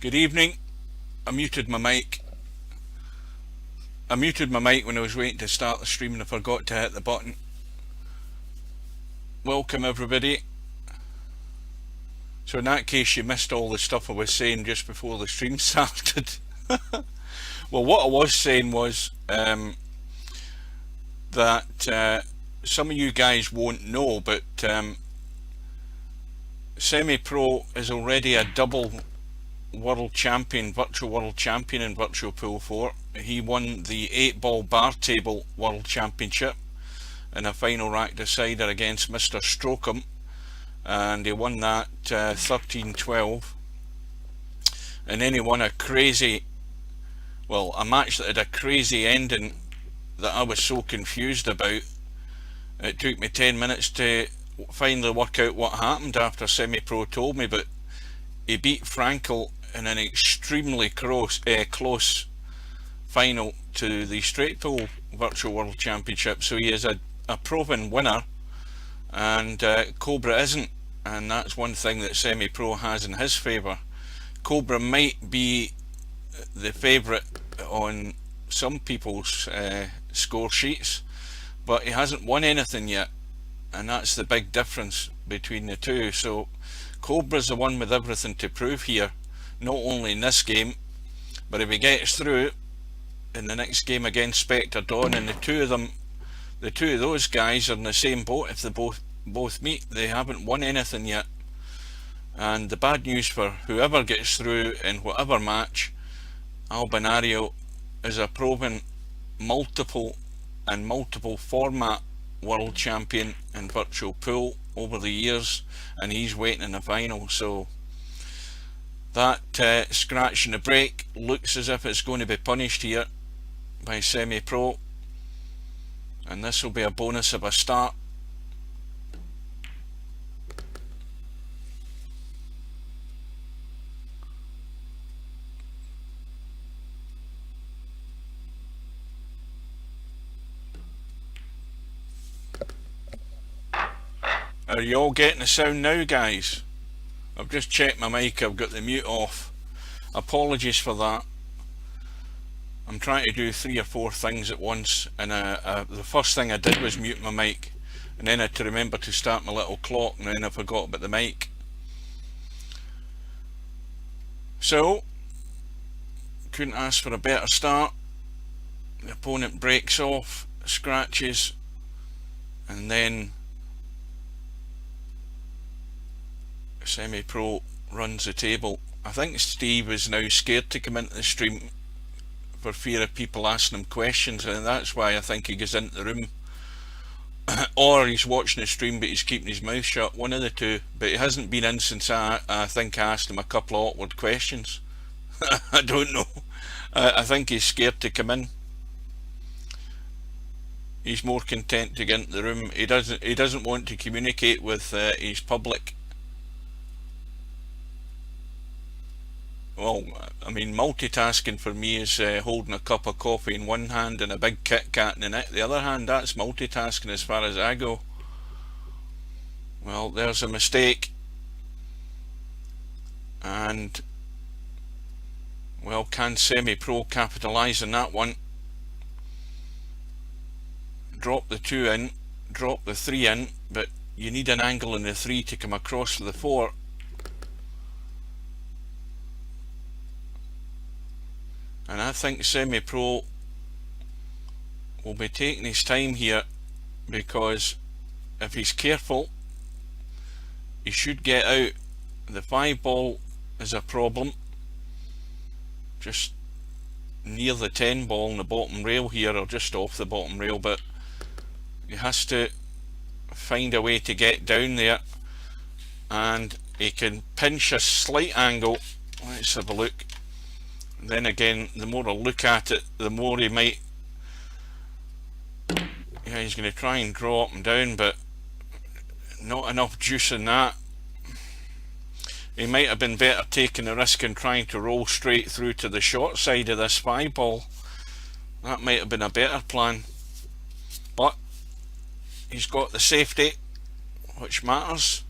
Good evening. I muted my mic. When I was waiting to start the stream and I forgot to hit the button. Welcome everybody. So in that case you missed all the stuff I was saying just before the stream started. Well, what I was saying was that some of you guys won't know, but Semipro is already a double world champion, virtual world champion in Virtual Pool 4. He won the 8-ball bar table world championship in a final rack decider against Mr. Strocum, and he won that 13-12. And then he won a match that had a crazy ending that I was so confused about. It took me 10 minutes to finally work out what happened after Semipro told me, but he beat Frankel in an extremely close final to the straight pool virtual world championship. So he is a proven winner, and Cobra isn't, and that's one thing that Semipro has in his favour. Cobra might be the favourite on some people's score sheets, but he hasn't won anything yet, and that's the big difference between the two. So Cobra's the one with everything to prove here, not only in this game, but if he gets through in the next game against Spectre Dawn, and the two of those guys are in the same boat. If they both meet, they haven't won anything yet. And the bad news for whoever gets through in whatever match, Albinario is a proven multiple format world champion in virtual pool over the years, and he's waiting in the final. So that scratch in the break looks as if it's going to be punished here by Semipro, and this will be a bonus of a start. Are you all getting the sound now, guys? I've just checked my mic, I've got the mute off. Apologies for that. I'm trying to do 3 or 4 things at once, and the first thing I did was mute my mic, and then I had to remember to start my little clock, and then I forgot about the mic. So, couldn't ask for a better start. The opponent breaks off, scratches, and then Semipro runs the table. I think Steve is now scared to come into the stream for fear of people asking him questions, and that's why I think he goes into the room. Or he's watching the stream but he's keeping his mouth shut, one of the two. But he hasn't been in since I think I asked him a couple of awkward questions. I don't know. I think he's scared to come in. He's more content to get into the room. He doesn't want to communicate with his public. Well, I mean, multitasking for me is holding a cup of coffee in one hand and a big Kit Kat in the other hand. That's multitasking as far as I go. Well, there's a mistake. And, well, can Semipro capitalise on that one? Drop the 2 in, drop the 3 in, but you need an angle in the 3 to come across for the 4. And I think Semipro will be taking his time here, because if he's careful, he should get out. The 5-ball is a problem, just near the 10-ball on the bottom rail here, or just off the bottom rail, but he has to find a way to get down there, and he can pinch a slight angle. Let's have a look. Then again, the more I look at it, the more he might, yeah, he's going to try and draw up and down, but not enough juice in that. He might have been better taking the risk and trying to roll straight through to the short side of this 5-ball. That might have been a better plan, but he's got the safety, which matters.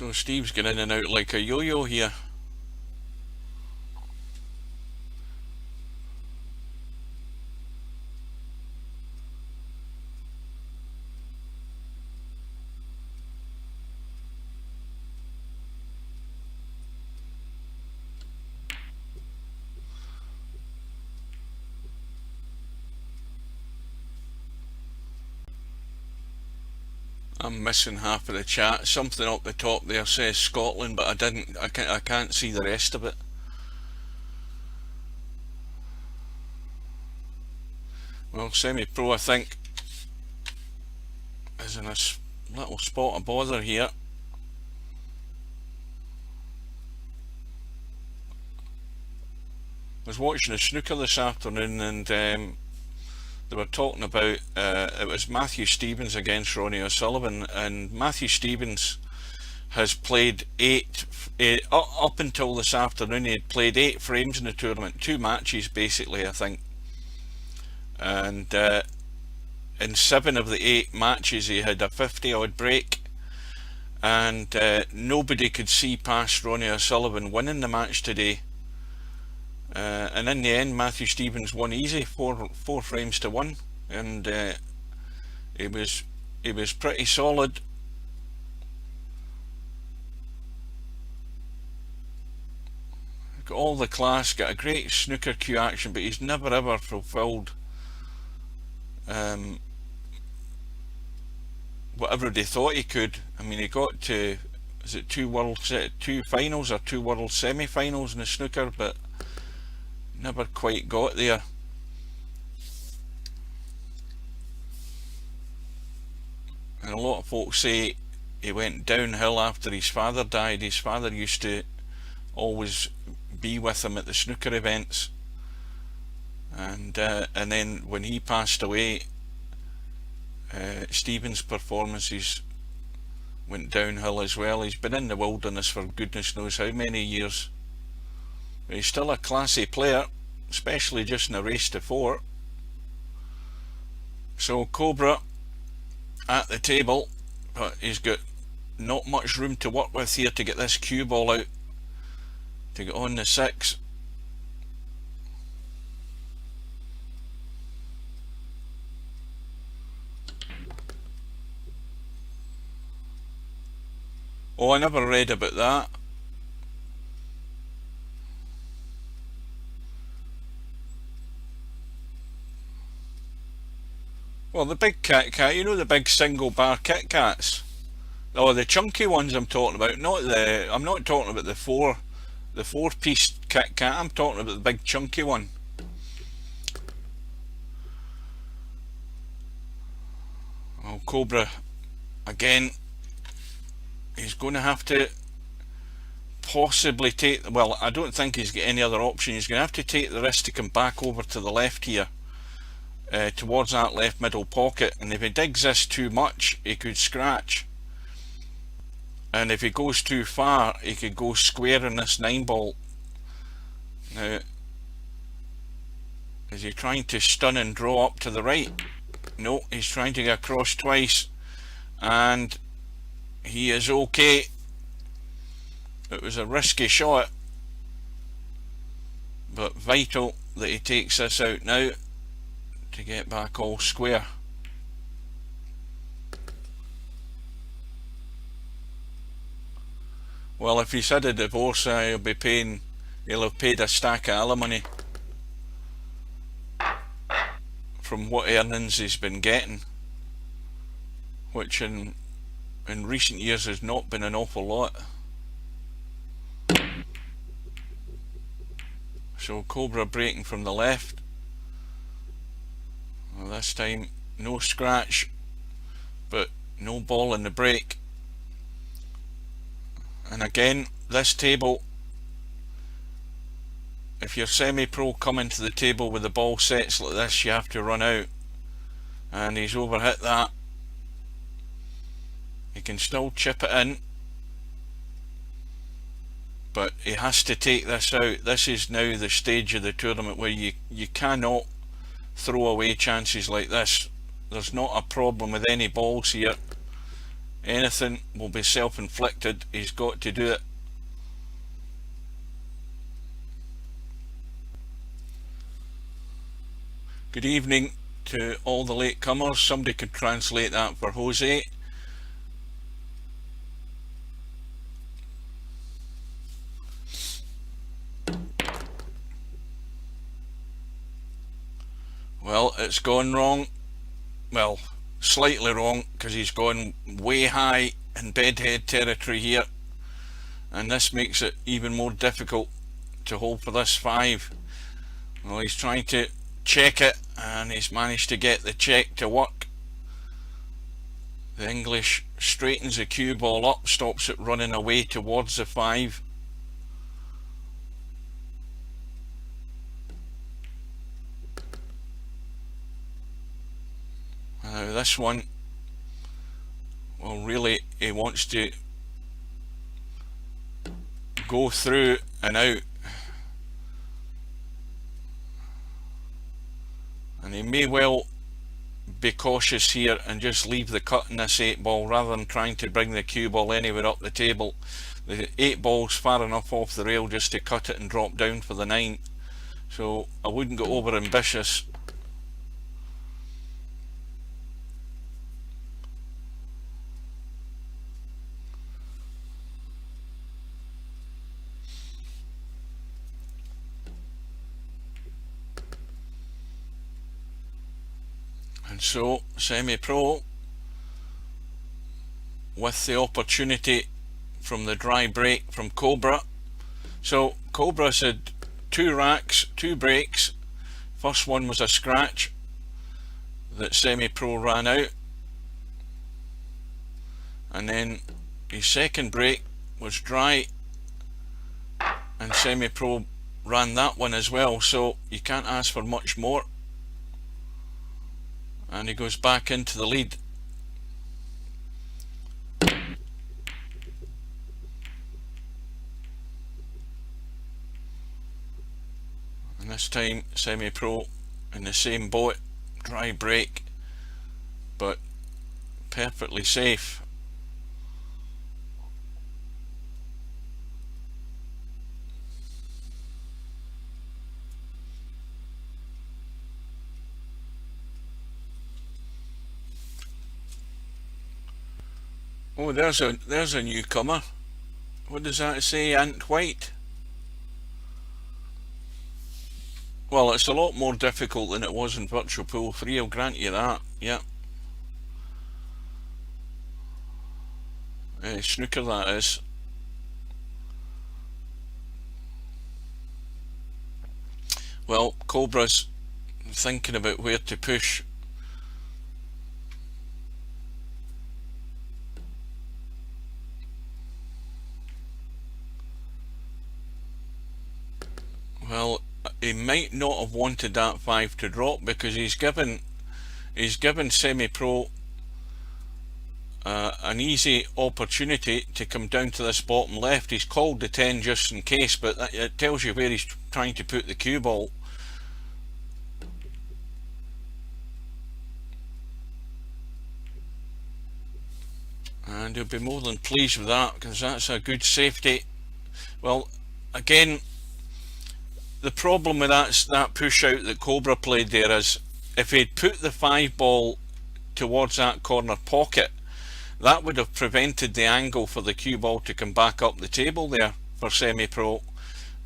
So Steve's going in and out like a yo-yo here. I'm missing half of the chat. Something up the top there says Scotland, but I can't see the rest of it. Well, Semipro, I think, is in a little spot of bother here. I was watching the snooker this afternoon, and they were talking about it was Matthew Stevens against Ronnie O'Sullivan, and Matthew Stevens has played up until this afternoon. He had played 8 frames in the tournament, 2 matches basically, I think, and in 7 of the 8 matches he had a 50 odd break, and nobody could see past Ronnie O'Sullivan winning the match today. And in the end, Matthew Stevens won easy, 4 frames to 1, and he was pretty solid. Got all the class, got a great snooker cue action, but he's never ever fulfilled whatever they thought he could. I mean, he got to, is it 2 finals or 2 world semi-finals in the snooker, but never quite got there. And a lot of folks say he went downhill after his father died. His father used to always be with him at the snooker events, and then when he passed away, Stephen's performances went downhill as well. He's been in the wilderness for goodness knows how many years. But he's still a classy player, especially just in a race to 4. So Cobra at the table, but he's got not much room to work with here to get this cue ball out to get on the 6. Oh, I never read about that. Well, the big Kit Kat, you know, the big single bar Kit Kats. Oh, the chunky ones I'm talking about, I'm not talking about the 4-piece Kit Kat, I'm talking about the big chunky one. Oh, Cobra, again, he's going to have to possibly take, well, I don't think he's got any other option. He's going to have to take the risk to come back over to the left here, towards that left middle pocket, and if he digs this too much, he could scratch. And if he goes too far, he could go square in this 9 ball. Now, is he trying to stun and draw up to the right? No, he's trying to get across twice, and he is okay. It was a risky shot, but vital that he takes this out now to get back all square. Well, if he's had a divorce, he'll have paid a stack of alimony from what earnings he's been getting, which in recent years has not been an awful lot. So Cobra breaking from the left. Well, this time no scratch, but no ball in the break. And again, this table, if you're semi-pro coming to the table with the ball sets like this, you have to run out. And he's overhit that. He can still chip it in, but he has to take this out. This is now the stage of the tournament where you cannot throw away chances like this. There's not a problem with any balls here. Anything will be self-inflicted. He's got to do it. Good evening to all the latecomers. Somebody could translate that for Jose. Well, it's gone wrong. Well, slightly wrong, because he's gone way high in bedhead territory here, and this makes it even more difficult to hold for this 5. Well, he's trying to check it, and he's managed to get the check to work. The English straightens the cue ball up, stops it running away towards the 5. Now this one, well, really he wants to go through and out, and he may well be cautious here and just leave the cut in this 8 ball rather than trying to bring the cue ball anywhere up the table. The 8 ball's far enough off the rail just to cut it and drop down for the 9, so I wouldn't go over ambitious. And so Semipro, with the opportunity from the dry break from Cobra. So Cobra's had 2 racks, 2 breaks. First one was a scratch that Semipro ran out, and then his second break was dry, and Semipro ran that one as well, so you can't ask for much more. And he goes back into the lead. And this time Semipro in the same boat, dry break, but perfectly safe. Oh, there's a newcomer. What does that say? Ant White? Well, it's a lot more difficult than it was in Virtual Pool 3, I'll grant you that. Yeah. Snooker, that is. Well, Cobra's thinking about where to push. Well, he might not have wanted that 5 to drop, because he's given Semipro an easy opportunity to come down to this bottom left. He's called the 10 just in case, but it tells you where he's trying to put the cue ball. And he'll be more than pleased with that, because that's a good safety. Well, again, the problem with that push out that Cobra played there is, if he'd put the 5 ball towards that corner pocket, that would have prevented the angle for the cue ball to come back up the table there for Semipro.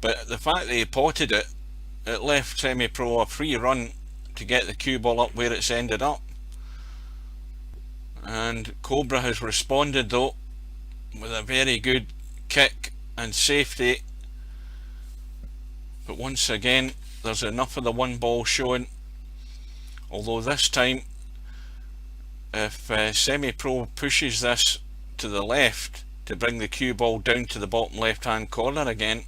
But the fact that he potted it, it left Semipro a free run to get the cue ball up where it's ended up. And Cobra has responded though with a very good kick and safety. But once again, there's enough of the 1 ball showing. Although this time, if Semipro pushes this to the left to bring the cue ball down to the bottom left hand corner again,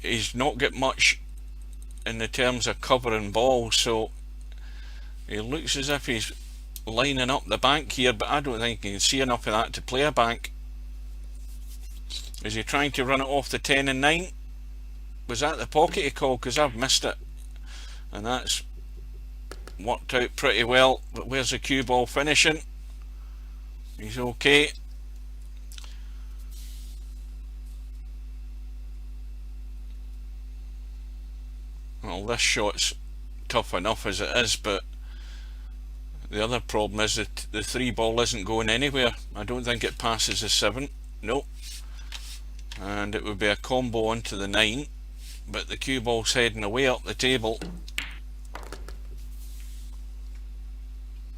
he's not got much in the terms of covering balls, so he looks as if he's lining up the bank here, but I don't think he can see enough of that to play a bank. Is he trying to run it off the 10 and 9? Was that the pocket he called? Because I've missed it, and that's worked out pretty well. But where's the cue ball finishing? He's okay. Well, this shot's tough enough as it is, but the other problem is that the 3 ball isn't going anywhere. I don't think it passes the 7. Nope. And it would be a combo onto the 9, but the cue ball's heading away up the table.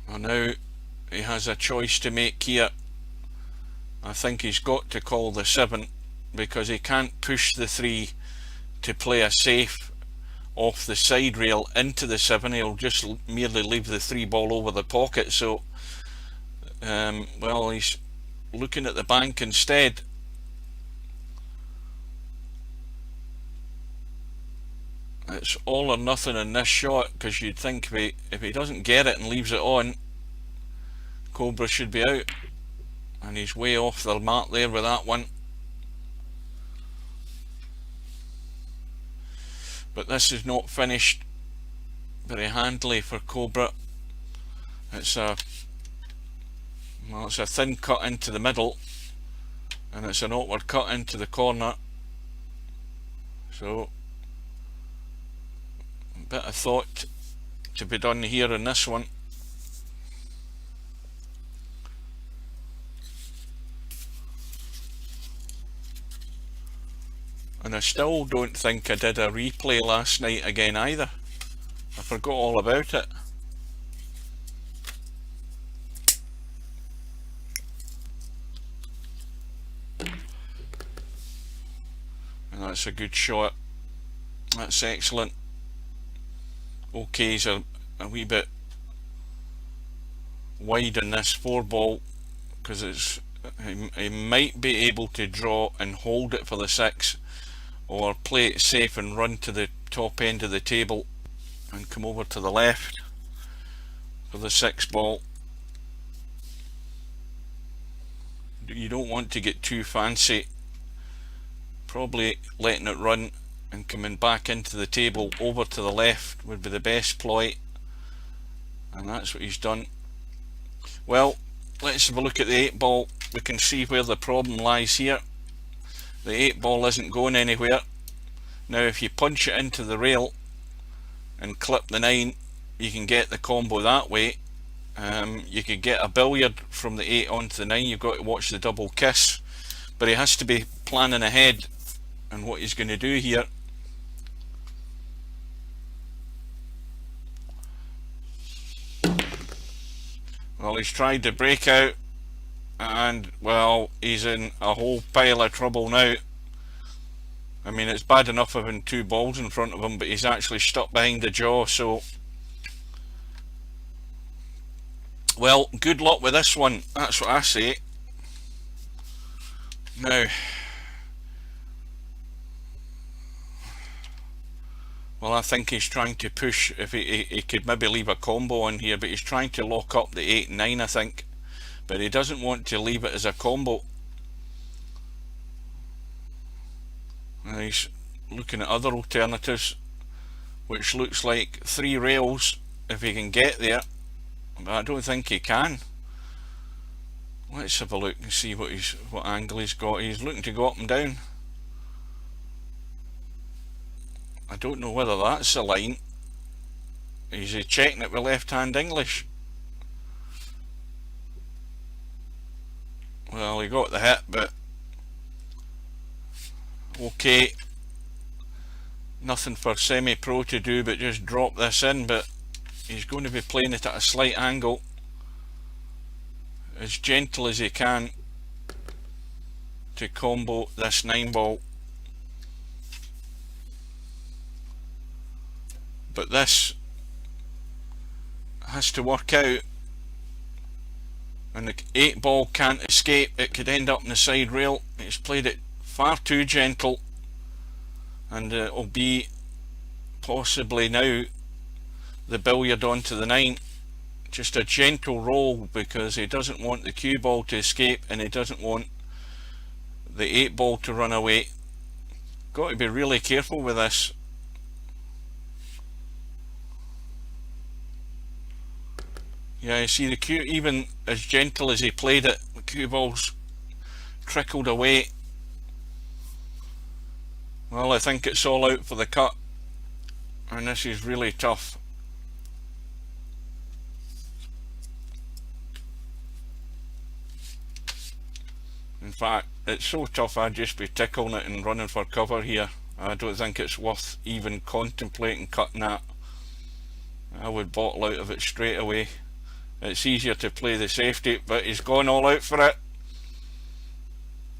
And now he has a choice to make here. I think he's got to call the 7 because he can't push the 3 to play a safe off the side rail into the 7. He'll just merely leave the 3 ball over the pocket. So well, he's looking at the bank instead. It's all or nothing in this shot, because you'd think if he doesn't get it and leaves it on, Cobra should be out, and he's way off the mark there with that one. But this is not finished very handily for Cobra. It's a thin cut into the middle, and it's an awkward cut into the corner. So a bit of thought to be done here in this one. And I still don't think I did a replay last night again either. I forgot all about it. And that's a good shot. That's excellent. Okay, he's a wee bit wide in this 4 ball, because he might be able to draw and hold it for the 6, or play it safe and run to the top end of the table and come over to the left for the 6 ball. You don't want to get too fancy. Probably letting it run and coming back into the table over to the left would be the best ploy, and that's what he's done. Well, let's have a look at the 8 ball. We can see where the problem lies here. The 8 ball isn't going anywhere. Now if you punch it into the rail and clip the 9, you can get the combo that way. You could get a billiard from the 8 onto the 9. You've got to watch the double kiss, but he has to be planning ahead and what he's going to do here. Well, he's tried to break out, and well, he's in a whole pile of trouble now. I mean, it's bad enough having 2 balls in front of him, but he's actually stuck behind the jaw. So well, good luck with this one, that's what I say. Now, well, I think he's trying to push. If he could maybe leave a combo on here, but he's trying to lock up the 8 and 9, I think, but he doesn't want to leave it as a combo. And he's looking at other alternatives, which looks like 3 rails if he can get there, but I don't think he can. Let's have a look and see what angle he's got. He's looking to go up and down. I don't know whether that's the line. Is he checking it with left-hand English? Well, he got the hit, but okay. Nothing for Semipro to do but just drop this in, but he's going to be playing it at a slight angle, as gentle as he can, to combo this 9 ball. But this has to work out, and the 8 ball can't escape. It could end up in the side rail. He's played it far too gentle, and it'll be possibly now the billiard onto the 9. Just a gentle roll, because he doesn't want the cue ball to escape, and he doesn't want the 8 ball to run away. Got to be really careful with this. Yeah, you see the cue, even as gentle as he played it, cue ball's trickled away. Well, I think it's all out for the cut, and this is really tough. In fact, it's so tough I'd just be tickling it and running for cover here. I don't think it's worth even contemplating cutting that. I would bottle out of it straight away. It's easier to play the safety, but he's gone all out for it.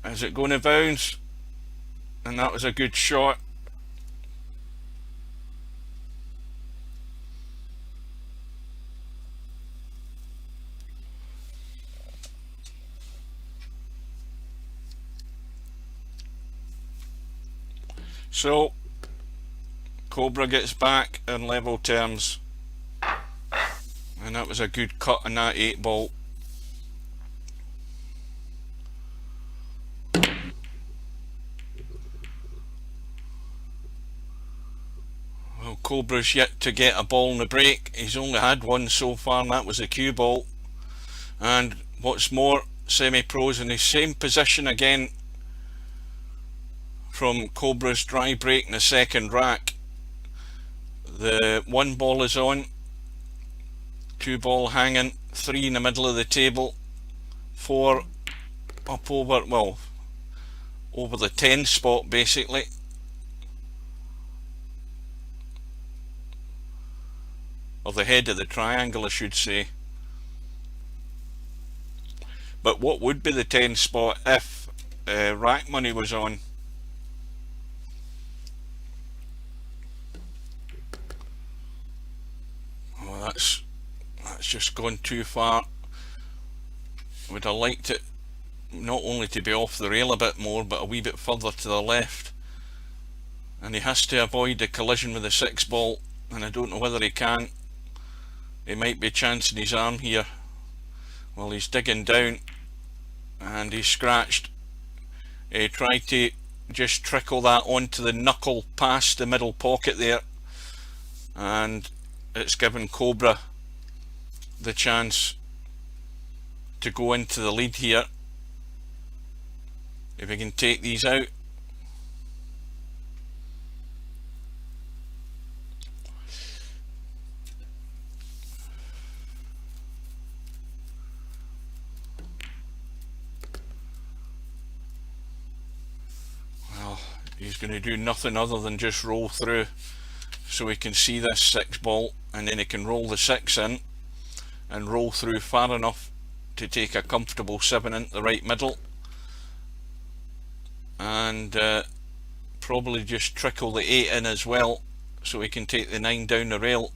Is it going to bounce? And that was a good shot. So Cobra gets back in level terms, and that was a good cut on that 8 ball. Well, Cobra's yet to get a ball in the break. He's only had one so far, and that was a cue ball. And what's more, Semi-Pro's in the same position again from Cobra's dry break in the second rack. The 1 ball is on, 2 ball hanging, 3 in the middle of the table, 4 up over, well, over the 10 spot basically. Or the head of the triangle, I should say. But what would be the 10 spot if rack money was on? Oh, that's just gone too far. Would have liked it not only to be off the rail a bit more, but a wee bit further to the left. And he has to avoid the collision with the 6 ball, and I don't know whether he can. He might be chancing his arm here. Well, he's digging down, and he's scratched. He tried to just trickle that onto the knuckle past the middle pocket there, and it's given Cobra the chance to go into the lead here. If he can take these out. Well, he's going to do nothing other than just roll through, so he can see this 6 ball, and then he can roll the 6 in and roll through far enough to take a comfortable 7 into the right middle, and probably just trickle the 8 in as well, so he can take the 9 down the rail,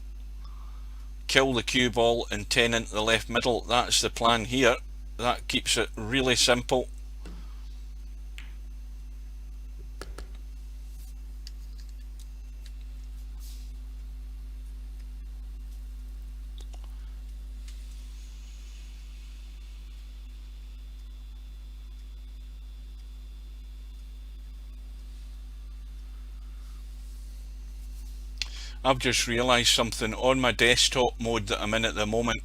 kill the cue ball, and 10 into the left middle. That's the plan here. That keeps it really simple. I've just realised something on my desktop mode that I'm in at the moment.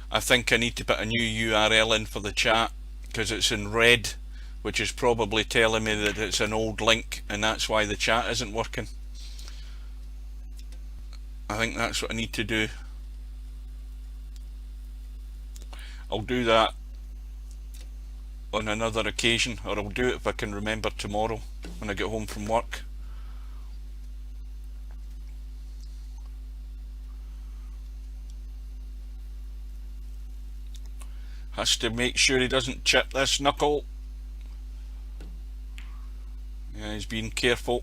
I think I need to put a new URL in for the chat, because it's in red, which is probably telling me that it's an old link, and that's why the chat isn't working. I think that's what I need to do. I'll do that on another occasion, or I'll do it if I can remember tomorrow when I get home from work. Has to make sure he doesn't chip this knuckle. Yeah, he's being careful.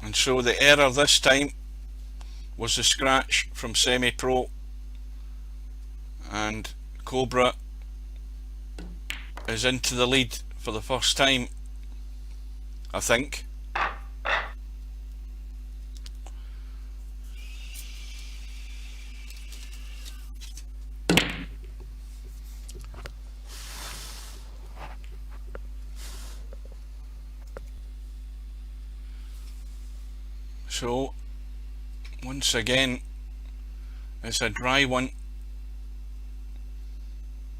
And so the error this time was the scratch from Semipro, and Cobra is into the lead for the first time, I think. So once again, it's a dry one,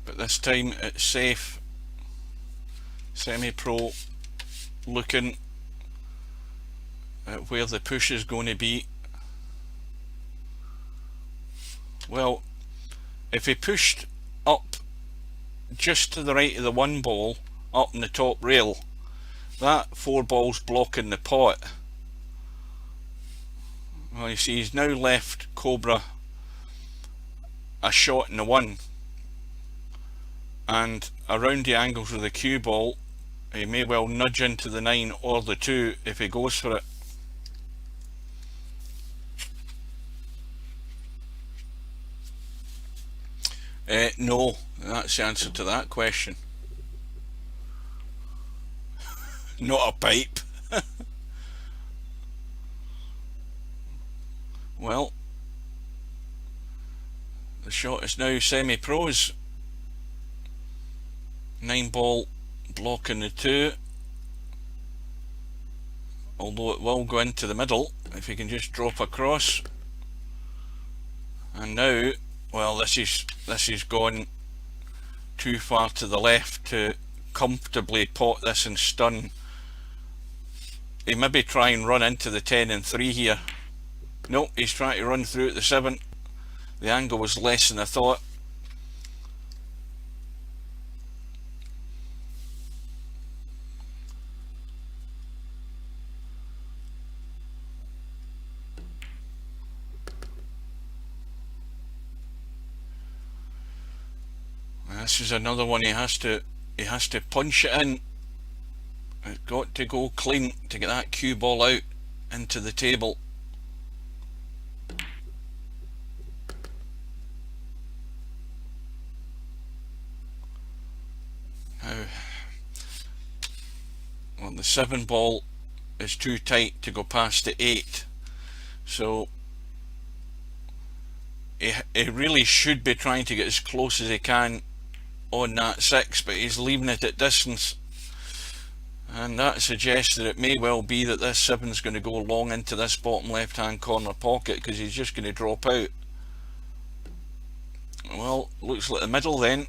but this time it's safe. Semi-Pro looking at where the push is going to be. Well, if he pushed up just to the right of the one ball up in the top rail, that 4 balls blocking the pot. Well, you see he's now left Cobra a shot in the 1, and around the angles of the cue ball he may well nudge into the 9 or the 2 if he goes for it. No, that's the answer to that question. Not a pipe. Well, the shot is now Semi-Pro's. 9 ball blocking the 2, although it will go into the middle if he can just drop across. And now, well, this is gone too far to the left to comfortably pot this and stun. He maybe try and run into the 10 and 3 here. No, he's trying to run through at the 7. The angle was less than I thought. This is another one he has to punch it in. It's got to go clean to get that cue ball out into the table. Now, well, the 7 ball is too tight to go past the 8, so he really should be trying to get as close as he can on that 6, but he's leaving it at distance, and that suggests that it may well be that this 7 is going to go long into this bottom left hand corner pocket because he's just going to drop out. Well, looks like the middle then.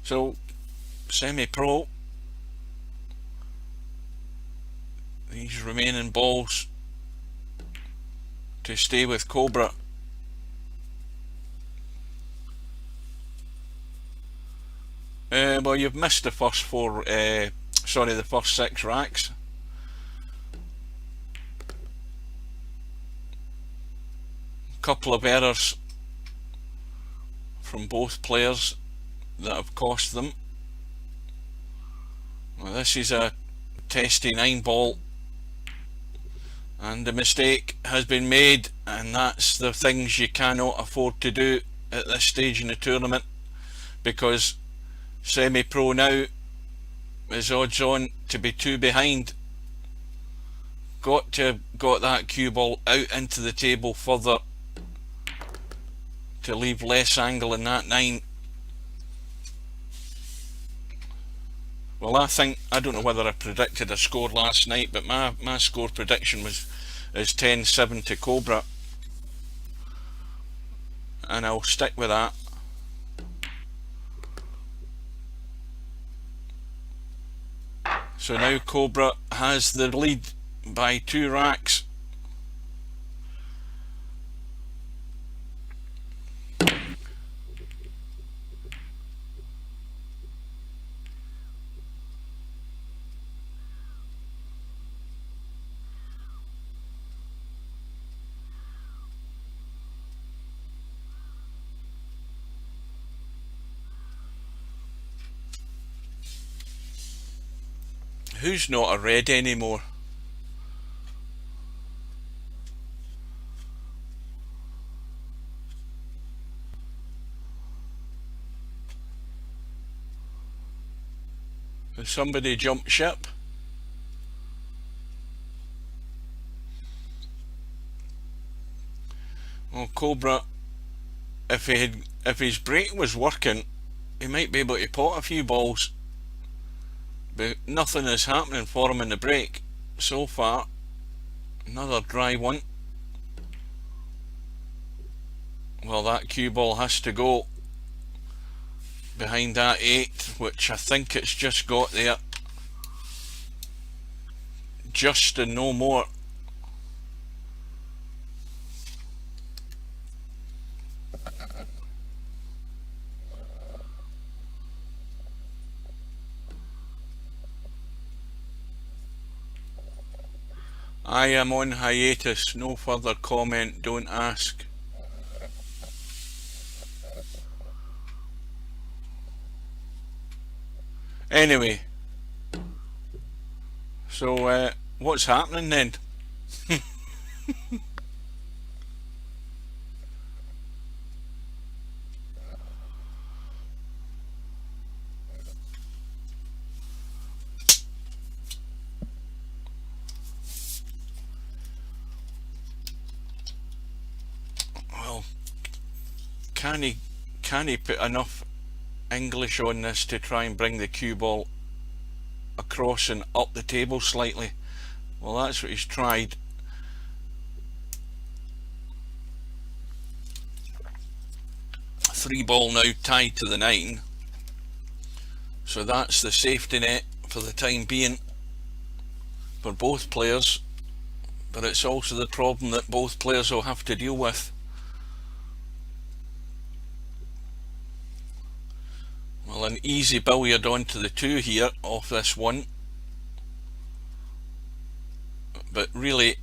So Semi-Pro, these remaining balls to stay with Cobra. Well, you've missed the first 4, sorry, the first 6 racks. Couple of errors from both players that have cost them. Well, this is a testy 9 ball, and the mistake has been made, and that's the things you cannot afford to do at this stage in the tournament, because Semi-Pro now is odds on to be 2 behind. Got to have got that cue ball out into the table further to leave less angle in that 9. Well, I don't know whether I predicted a score last night, but my score prediction is 10-7 to Cobra, and I'll stick with that. So now Cobra has the lead by 2 racks. Who's not a red anymore? Has somebody jumped ship? Well, Cobra, if his brake was working, he might be able to pot a few balls, but nothing is happening for him in the break so far. Another dry one. Well, that cue ball has to go behind that 8, which I think it's just got there. Just and no more. I am on hiatus. No further comment. Don't ask. Anyway, so what's happening then? Well, can he put enough English on this to try and bring the cue ball across and up the table slightly? Well, that's what he's tried. Three ball now tied to the 9. So that's the safety net for the time being for both players. But it's also the problem that both players will have to deal with. Well, an easy billiard onto the 2 here off this 1. But really,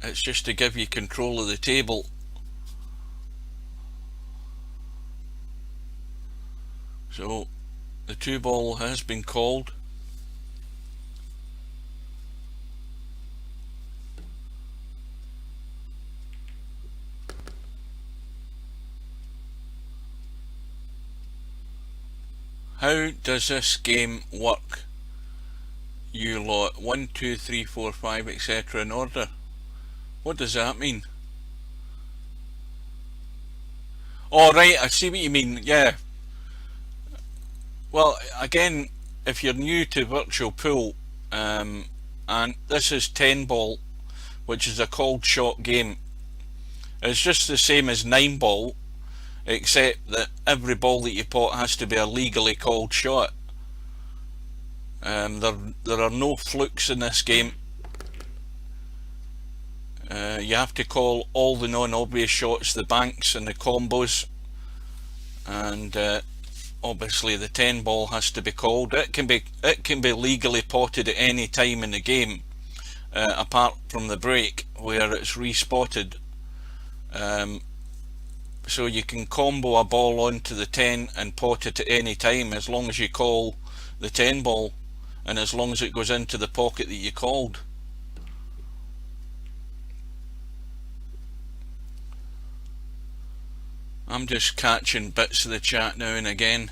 it's just to give you control of the table. So the 2 ball has been called. How does this game work? You lot 1, 2, 3, 4, 5, etc. in order. What does that mean? Oh, right, I see what you mean. Yeah. Well, again, if you're new to virtual pool, and this is 10 ball, which is a called shot game. It's just the same as 9 ball, except that every ball that you pot has to be a legally called shot. There are no flukes in this game. You have to call all the non-obvious shots, the banks and the combos, and obviously the 10 ball has to be called. It can be legally potted at any time in the game, apart from the break where it's respotted. So you can combo a ball onto the 10 and pot it at any time, as long as you call the 10 ball and as long as it goes into the pocket that you called. I'm just catching bits of the chat now and again.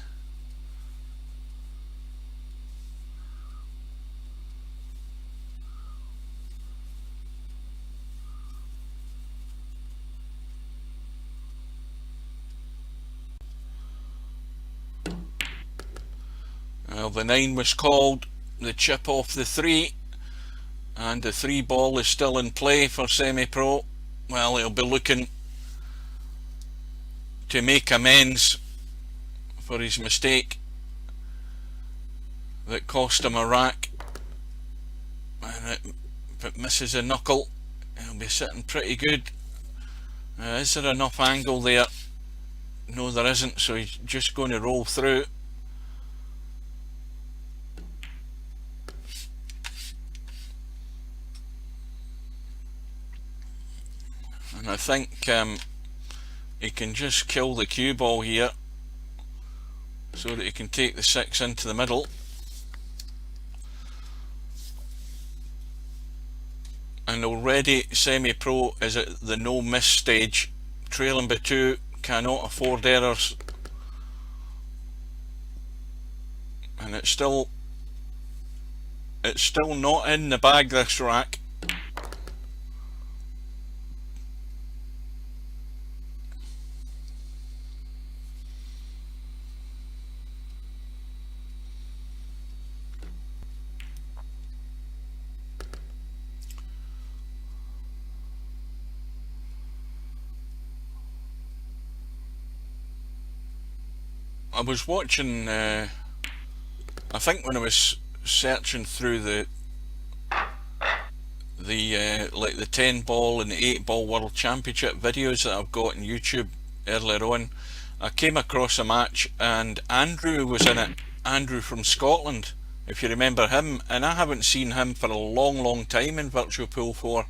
Well, the 9 was called, the chip off the 3, and the 3 ball is still in play for Semipro. Well, he'll be looking to make amends for his mistake that cost him a rack, and if it misses a knuckle, he'll be sitting pretty good. Is there enough angle there? No, there isn't, so he's just going to roll through. And I think he can just kill the cue ball here so that he can take the 6 into the middle. And already Semipro is at the no miss stage, trailing by 2, cannot afford errors. And it's still not in the bag, this rack. I was watching, I think when I was searching through the like the 10 ball and the 8 ball world championship videos that I've got on YouTube earlier on, I came across a match and Andrew was in it. Andrew from Scotland, if you remember him, and I haven't seen him for a long time in Virtual Pool 4.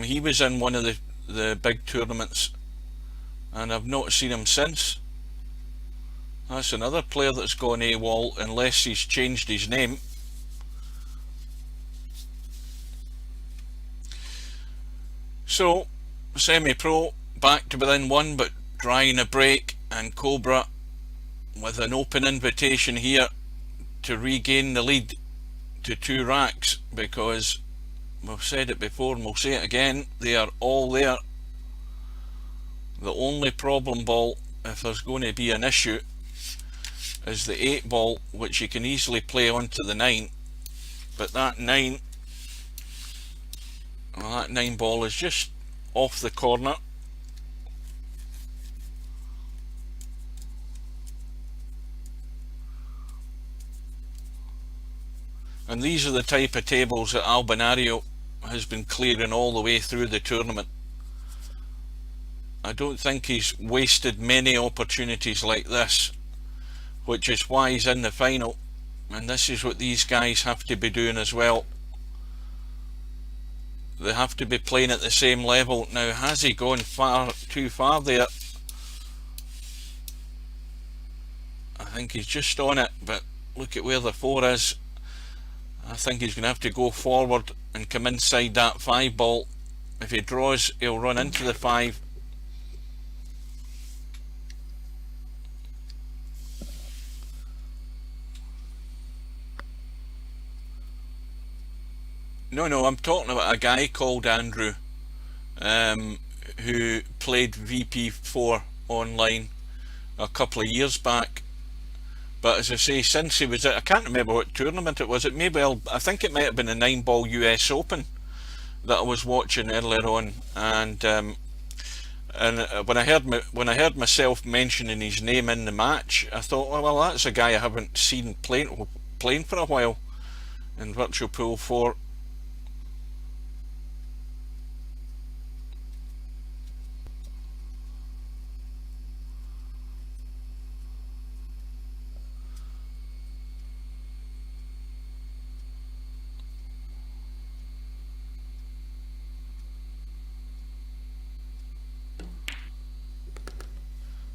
He was in one of the big tournaments and I've not seen him since. That's another player that's gone AWOL, unless he's changed his name. So, Semipro back to within one, but drying a break, and Cobra with an open invitation here to regain the lead to 2 racks, because we've said it before and we'll say it again, they are all there. The only problem ball, if there's going to be an issue, is the 8 ball, which you can easily play onto the 9, but that 9 ball is just off the corner. And these are the type of tables that Albinario has been clearing all the way through the tournament. I don't think he's wasted many opportunities like this, which is why he's in the final, and this is what these guys have to be doing as well. They have to be playing at the same level. Now, has he gone too far there? I think he's just on it, but look at where the 4 is. I think he's going to have to go forward and come inside that 5 ball. If he draws, he'll run into the 5. No, I'm talking about a guy called Andrew, who played VP4 online a couple of years back. But as I say, since he was at, I can't remember what tournament it was. I think it might have been a 9 ball US Open that I was watching earlier on, and when I heard myself mentioning his name in the match, I thought, oh, well, that's a guy I haven't seen playing for a while in Virtual Pool 4.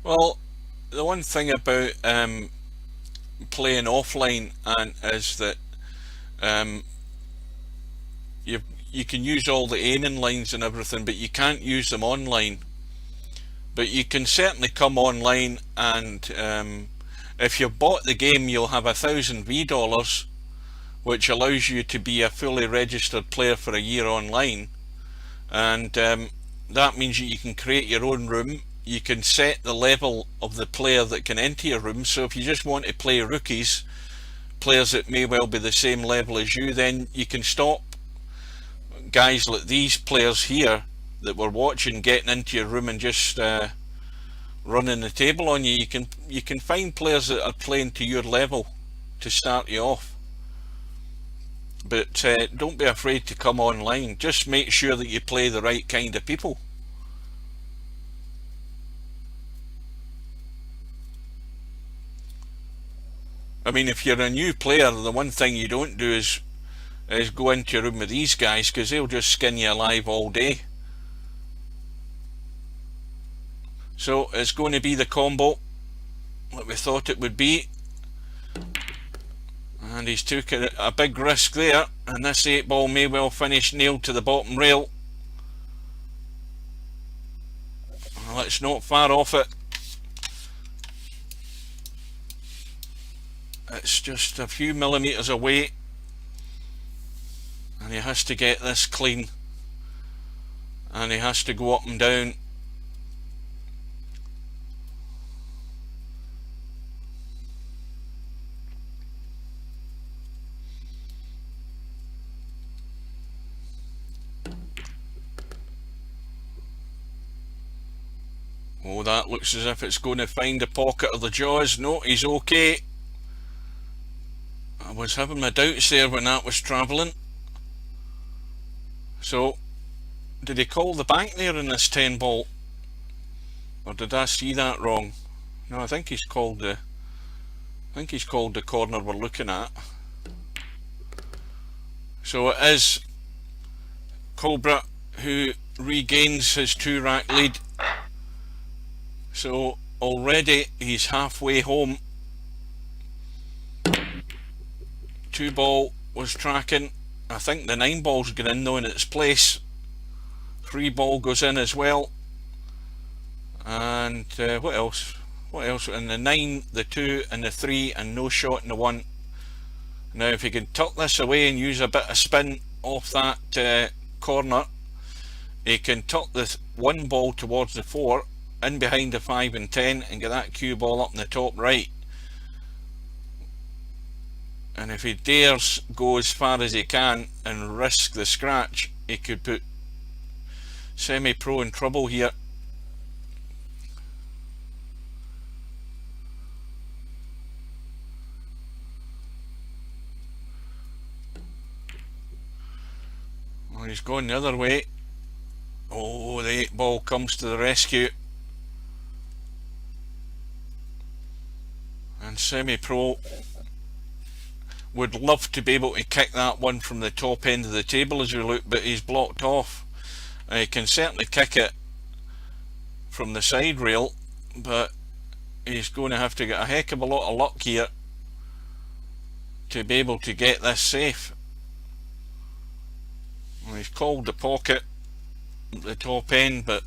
Well, the one thing about playing offline is that you can use all the aiming lines and everything, but you can't use them online. But you can certainly come online, and if you've bought the game, you'll have 1,000 $, which allows you to be a fully registered player for a year online, and that means that you can create your own room. You can set the level of the player that can enter your room, so if you just want to play rookies, players that may well be the same level as you, then you can stop guys like these players here that we're watching getting into your room and just running the table on you. You can find players that are playing to your level to start you off, but don't be afraid to come online. Just make sure that you play the right kind of people. I mean, if you're a new player, the one thing you don't do is go into your room with these guys, because they'll just skin you alive all day. So it's going to be the combo that we thought it would be, and he's took a big risk there, and this 8 ball may well finish nailed to the bottom rail. Well, it's not far off it. It's just a few millimeters away, and he has to get this clean, and he has to go up and down. Oh, that looks as if it's going to find a pocket of the jaws. No, he's okay. I was having my doubts there when that was travelling. So, did he call the bank there in this 10 ball? Or did I see that wrong? No, I think he's called the corner we're looking at. So it is Cobra who regains his 2-rack lead. So already he's halfway home. 2 ball was tracking. I think the 9 ball's gone in though in its place. 3 ball goes in as well. And what else? What else? And the 9, the 2 and the 3 and no shot in the 1. Now if he can tuck this away and use a bit of spin off that corner, he can tuck the 1 ball towards the 4 in behind the 5 and 10 and get that cue ball up in the top right. And if he dares go as far as he can and risk the scratch, he could put Semipro in trouble here. Well, he's going the other way. Oh, the 8 ball comes to the rescue. And Semipro would love to be able to kick that one from the top end of the table as we look, but he's blocked off. He can certainly kick it from the side rail, but he's going to have to get a heck of a lot of luck here to be able to get this safe. Well, he's called the pocket at the top end, but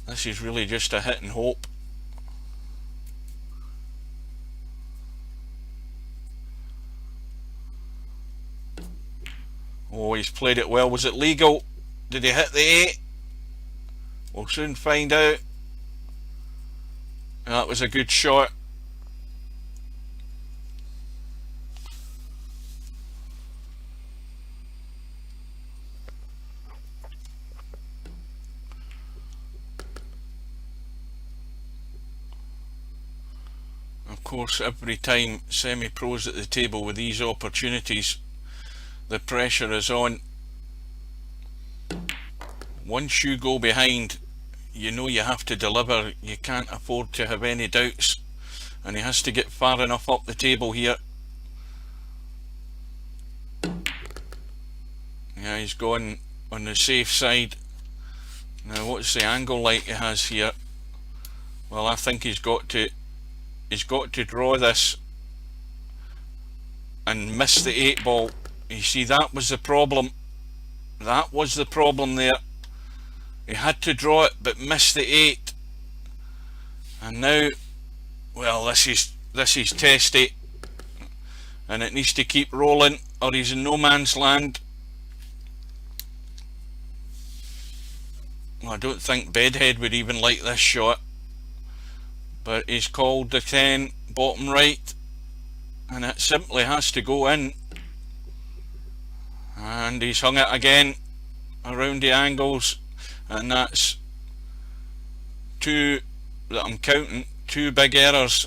this is really just a hit and hope. Oh, he's played it well. Was it legal? Did he hit the 8? We'll soon find out. That was a good shot. Of course, every time Semipro's at the table with these opportunities, the pressure is on. Once you go behind, you know you have to deliver. You can't afford to have any doubts, and he has to get far enough up the table here. Yeah, he's gone on the safe side. Now what's the angle like he has here? Well, I think he's got to draw this and miss the 8 ball. You see, that was the problem. That was the problem there. He had to draw it but missed the 8. And now, well, this is testy, and it needs to keep rolling or he's in no man's land. Well, I don't think Bedhead would even like this shot, but he's called the 10 bottom right, and it simply has to go in. And he's hung it again around the angles, and that's 2 that I'm counting, 2 big errors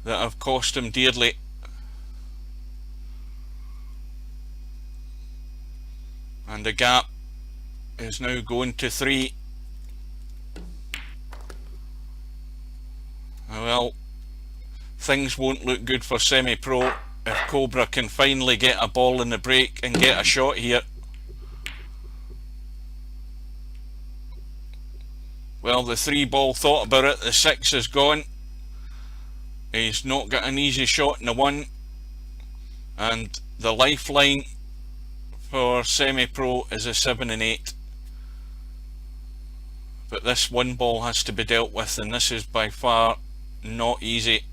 that have cost him dearly. And the gap is now going to 3. Well, things won't look good for Semipro if Cobra can finally get a ball in the break and get a shot here. Well, the 3 ball thought about it, the 6 is gone. He's not got an easy shot in the 1, and the lifeline for Semipro is a 7 and 8. But this 1 ball has to be dealt with, and this is by far not easy.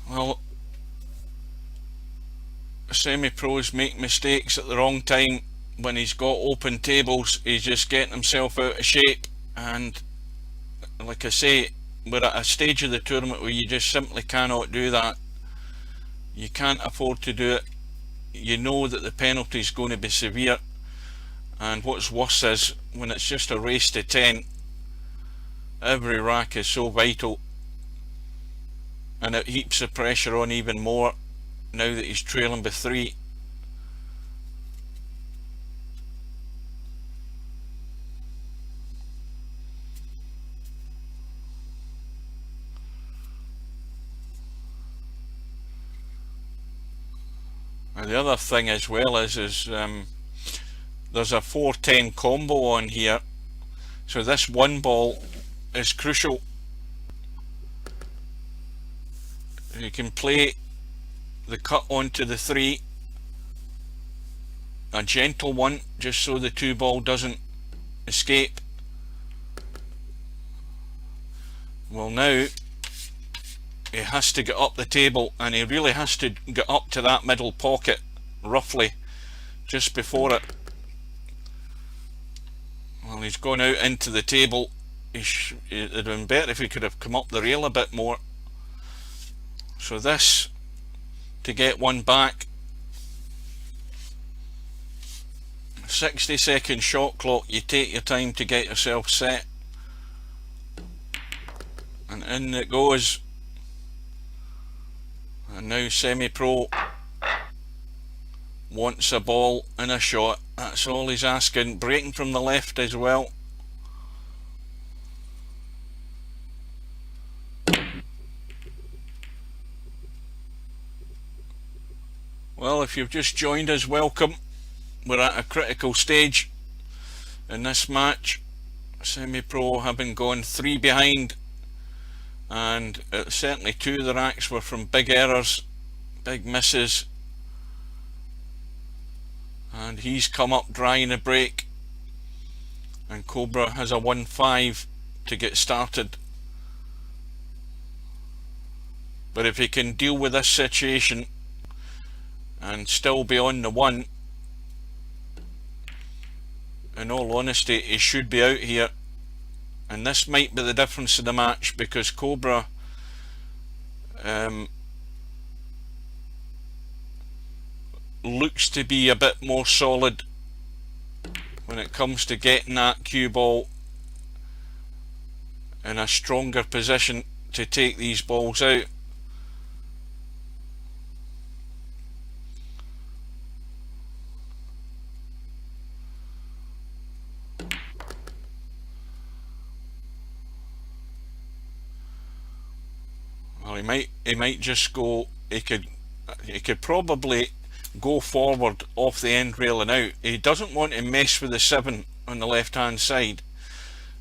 Well, Semipros make mistakes at the wrong time. When he's got open tables, he's just getting himself out of shape, and like I say, we're at a stage of the tournament where you just simply cannot do that. You can't afford to do it. You know that the penalty is going to be severe, and what's worse is when it's just a race to 10, every rack is so vital, and it heaps the pressure on even more now that he's trailing by 3. And the other thing as well is there's a 4-10 combo on here, so this one ball is crucial. You can play the cut onto the 3, a gentle one, just so the 2 ball doesn't escape. Well, now he has to get up the table, and he really has to get up to that middle pocket roughly just before it. Well, he's gone out into the table. It'd have been better if he could have come up the rail a bit more. So this, to get one back, 60-second shot clock. You take your time to get yourself set, and in it goes. And now Semipro wants a ball and a shot. That's all he's asking. Breaking from the left as well. Well, if you've just joined us, welcome. We're at a critical stage in this match. Semipro having gone 3 behind, and certainly 2 of the racks were from big errors, big misses, and he's come up dry in a break, and Cobra has a 1-5 to get started. But if he can deal with this situation and still be on the 1, in all honesty, he should be out here. And this might be the difference in the match, because Cobra looks to be a bit more solid when it comes to getting that cue ball in a stronger position to take these balls out. Well, he might just go. He could probably go forward off the end rail and out. He doesn't want to mess with the 7 on the left hand side.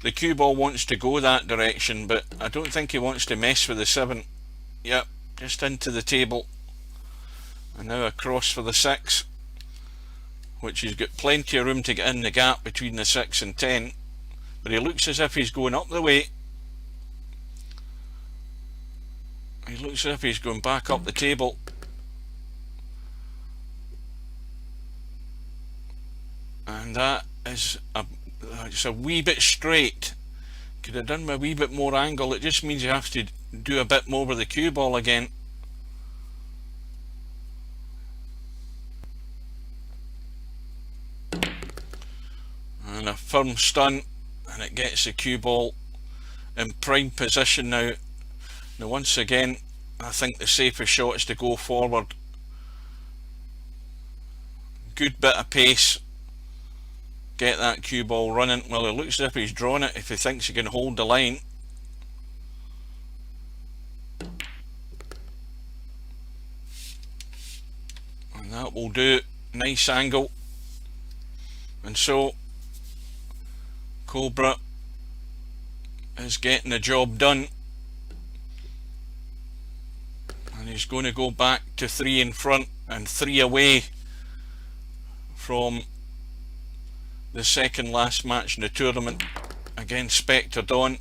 The cue ball wants to go that direction, but I don't think he wants to mess with the 7. Yep, just into the table, and now across for the 6, which he's got plenty of room to get in the gap between the 6 and 10, but he looks as if he's going up the way. He looks as if he's going back up the table. And that is it's a wee bit straight. Could have done with a wee bit more angle. It just means you have to do a bit more with the cue ball again. And a firm stun, and it gets the cue ball in prime position now. Now once again, I think the safest shot is to go forward. Good bit of pace. Get that cue ball running. Well, it looks as if he's drawn it, if he thinks he can hold the line. And that will do. Nice angle. And so Cobra is getting the job done. And he's going to go back to 3 in front and 3 away from the second last match in the tournament against Spectre Dawn.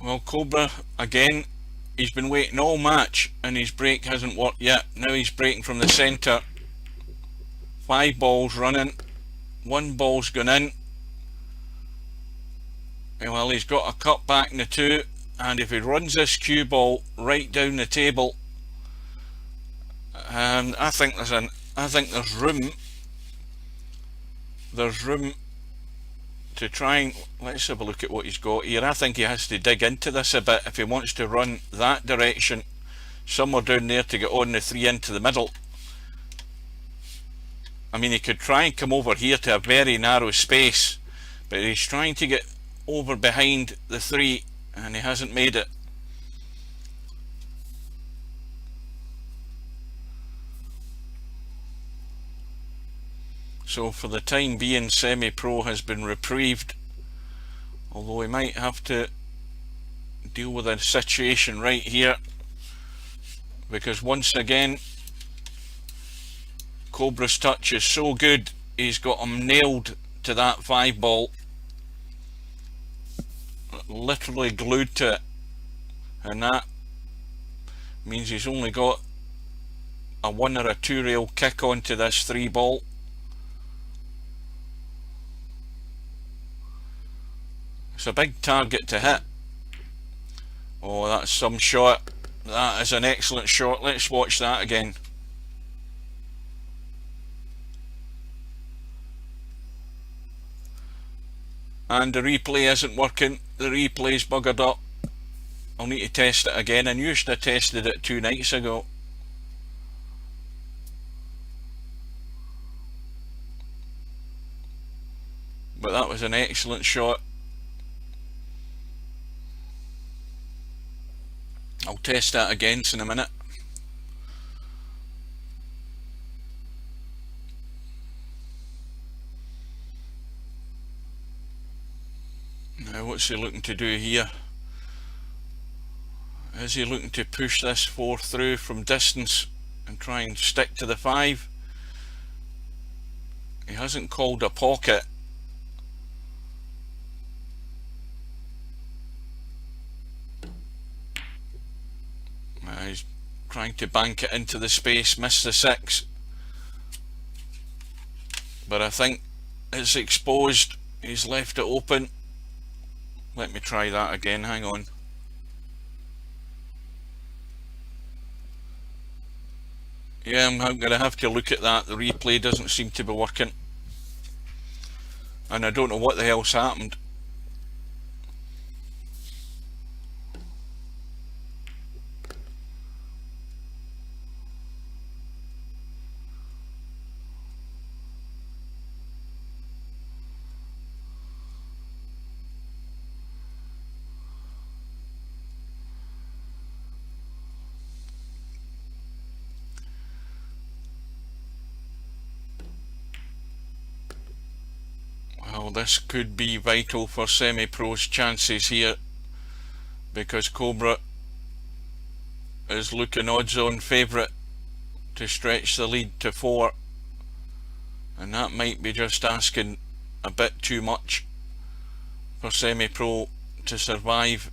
Well, Cobra, again, he's been waiting all match and his break hasn't worked yet. Now he's breaking from the centre. 5 balls running. 1 ball's gone in. And well, he's got a cut back in the 2. And if he runs this cue ball right down the table, I think there's room. There's room to try and, let's have a look at what he's got here. I think he has to dig into this a bit if he wants to run that direction, somewhere down there to get on the 3 into the middle. I mean, he could try and come over here to a very narrow space, but he's trying to get over behind the 3 and he hasn't made it. So for the time being, Semipro has been reprieved, although he might have to deal with a situation right here, because once again Cobra's touch is so good, he's got him nailed to that 5 ball, literally glued to it, and that means he's only got a 1 or a 2 rail kick onto this 3 ball. It's a big target to hit. Oh, that's some shot. That is an excellent shot. Let's watch that again. And the replay isn't working. The replay's buggered up. I'll need to test it again. I used to tested it 2 nights ago. But that was an excellent shot. I'll test that again in a minute. Now what's he looking to do here? Is he looking to push this 4 through from distance and try and stick to the 5? He hasn't called a pocket. He's trying to bank it into the space, missed the 6. But I think it's exposed. He's left it open. Let me try that again, hang on. Yeah, I'm going to have to look at that. The replay doesn't seem to be working. And I don't know what the hell's happened. Well, this could be vital for Semipro's chances here, because Cobra is looking odds-on favourite to stretch the lead to 4, and that might be just asking a bit too much for Semipro to survive.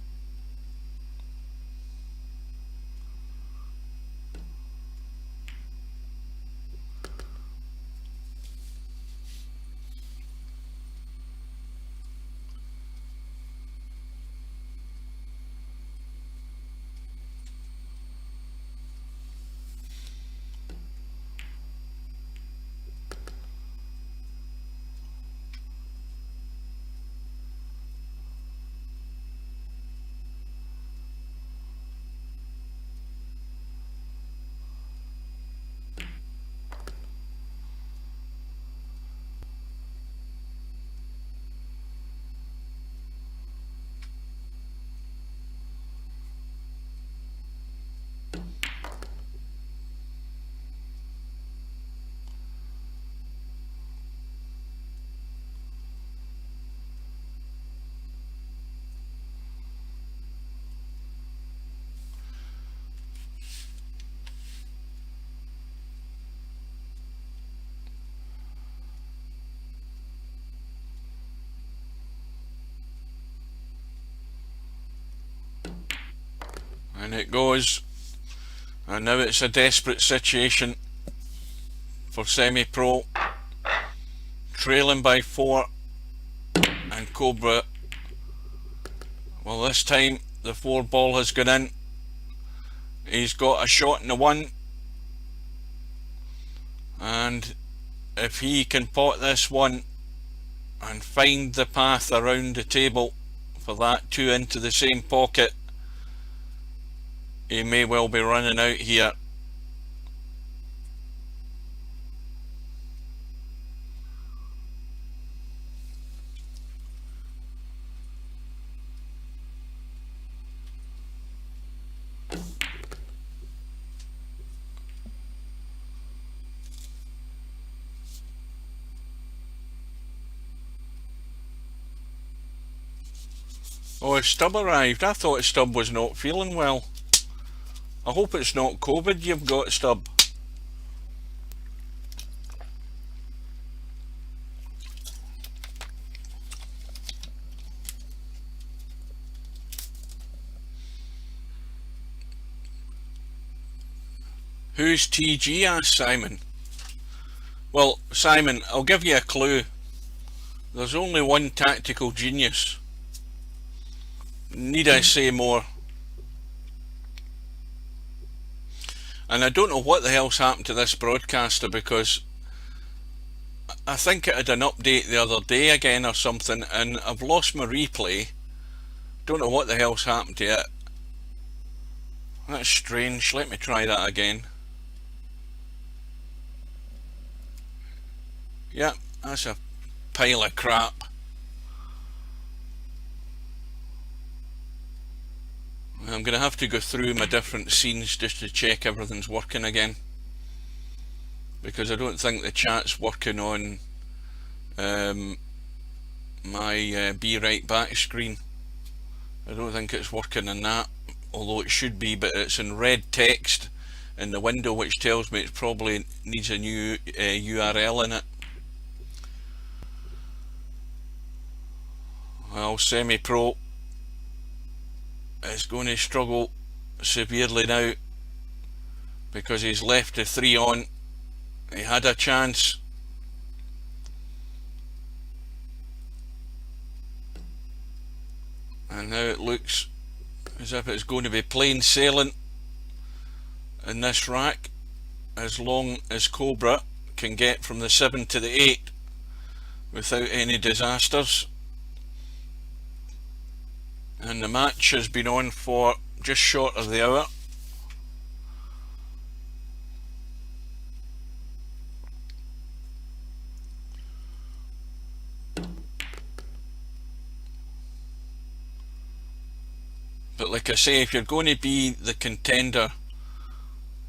And it goes, and now it's a desperate situation for Semipro, trailing by 4, and Cobra, well, this time the 4 ball has gone in. He's got a shot in the 1, and if he can pot this 1 and find the path around the table for that 2 into the same pocket, he may well be running out here. Oh, his stub arrived. I thought his stub was not feeling well. I hope it's not COVID you've got, stub. Who's TG? asked Simon. Well, Simon, I'll give you a clue. There's only one tactical genius. Need I say more? And I don't know what the hell's happened to this broadcaster, because I think it had an update the other day again or something, and I've lost my replay. Don't know what the hell's happened to it. That's strange. Let me try that again. Yep, that's a pile of crap. I'm going to have to go through my different scenes just to check everything's working again, because I don't think the chat's working on my Be Right Back screen. I don't think it's working on that, although it should be, but it's in red text in the window, which tells me it probably needs a new URL in it. Well, Semipro is going to struggle severely now, because he's left the 3 on. He had a chance. And now it looks as if it's going to be plain sailing in this rack, as long as Cobra can get from the 7 to the 8 without any disasters. And the match has been on for just short of the hour. But like I say, if you're going to be the contender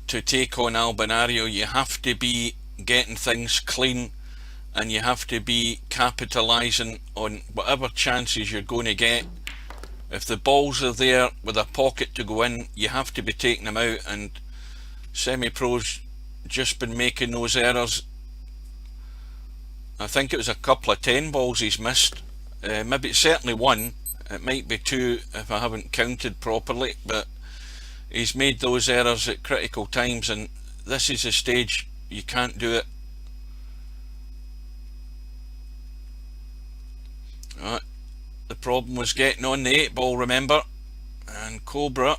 to take on Albinario, you have to be getting things clean, and you have to be capitalising on whatever chances you're going to get. If the balls are there with a pocket to go in, you have to be taking them out, and Semipro's just been making those errors. I think it was a couple of 10 balls he's missed. Maybe certainly 1. It might be 2 if I haven't counted properly, but he's made those errors at critical times, and this is a stage you can't do it. Right. The problem was getting on the 8 ball, remember, and Cobra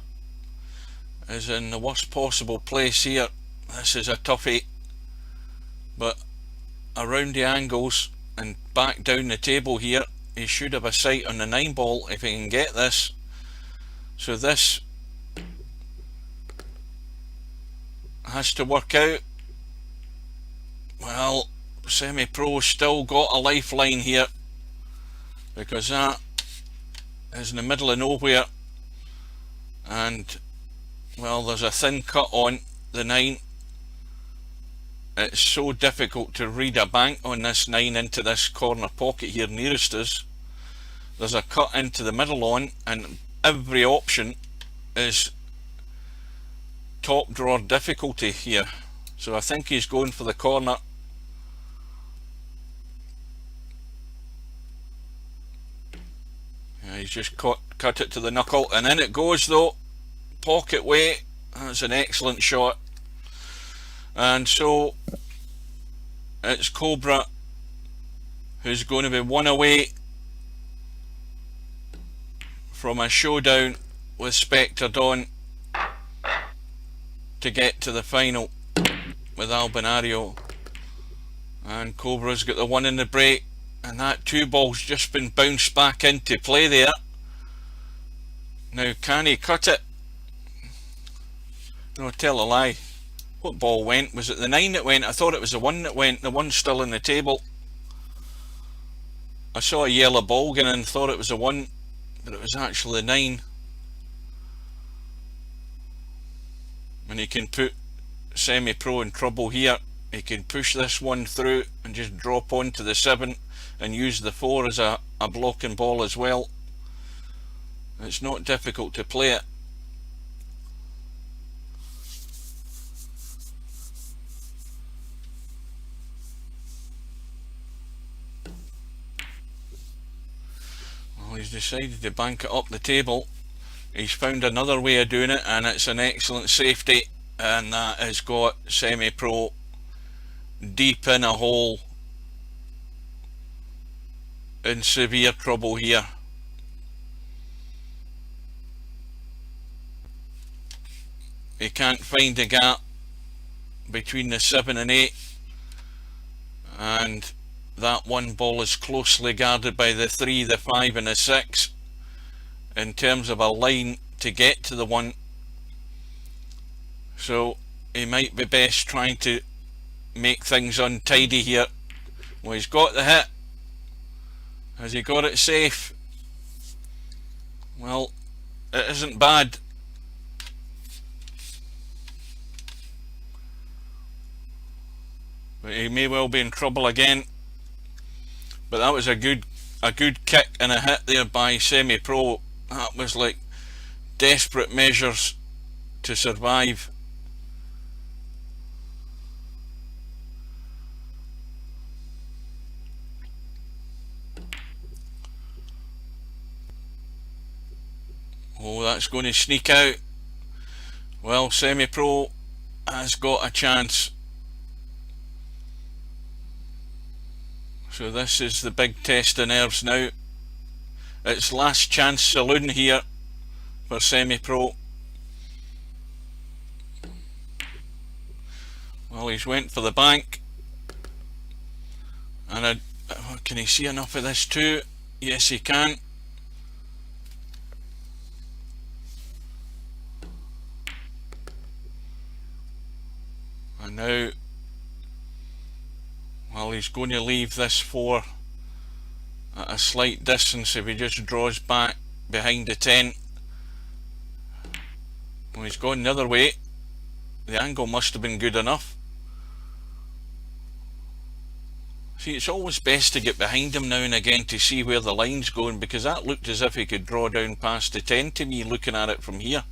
is in the worst possible place here. This is a toughie, but around the angles and back down the table here, he should have a sight on the 9 ball if he can get this. So this has to work out. Well, Semipro still got a lifeline here, because that is in the middle of nowhere, and well, there's a thin cut on the 9. It's so difficult to read a bank on this 9 into this corner pocket here nearest us. There's a cut into the middle on, and every option is top drawer difficulty here. So I think he's going for the corner. Yeah, he's just cut it to the knuckle, and in it goes though. pocket weight. That's an excellent shot. And so it's Cobra who's going to be one away from a showdown with Spectre Dawn to get to the final with Albinario. And Cobra's got the one in the break, and that 2 ball's just been bounced back into play there. Now can he cut it? No, tell a lie. What ball went? Was it the 9 that went? I thought it was the 1 that went. The one's still in the table. I saw a yellow ball going and thought it was a 1, but it was actually the 9. And he can put Semipro in trouble here. He can push this one through and just drop onto the 7 and use the 4 as a blocking ball as well. It's not difficult to play it. Well, he's decided to bank it up the table. He's found another way of doing it, and it's an excellent safety, and that has got Semipro deep in a hole, in severe trouble here. He can't find the gap between the 7 and 8, and that 1 ball is closely guarded by the 3, the 5 and the 6 in terms of a line to get to the 1. So he might be best trying to make things untidy here. Well, he's got the hit. Has he got it safe? Well, it isn't bad. But he may well be in trouble again. But that was a good kick and a hit there by Semipro. That was like desperate measures to survive. Oh, that's going to sneak out. Well, Semipro has got a chance. So this is the big test of nerves now. It's last chance saloon here for Semipro. Well, he's went for the bank. And can he see enough of this too? Yes, he can. And now, well, he's going to leave this 4 at a slight distance if he just draws back behind the 10. Well, he's gone the other way. The angle must have been good enough. See, it's always best to get behind him now and again to see where the line's going, because that looked as if he could draw down past the 10 to me looking at it from here.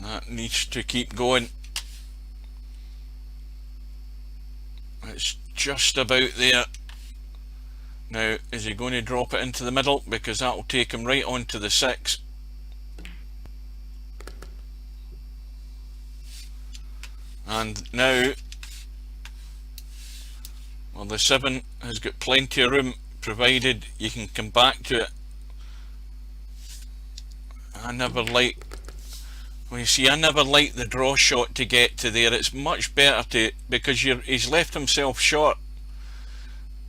That needs to keep going. It's just about there. Now, is he going to drop it into the middle? Because that will take him right on to the 6. And now, well, the 7 has got plenty of room, provided you can come back to it. Well, you see, I never like the draw shot to get to there. It's much better to, because he's left himself short.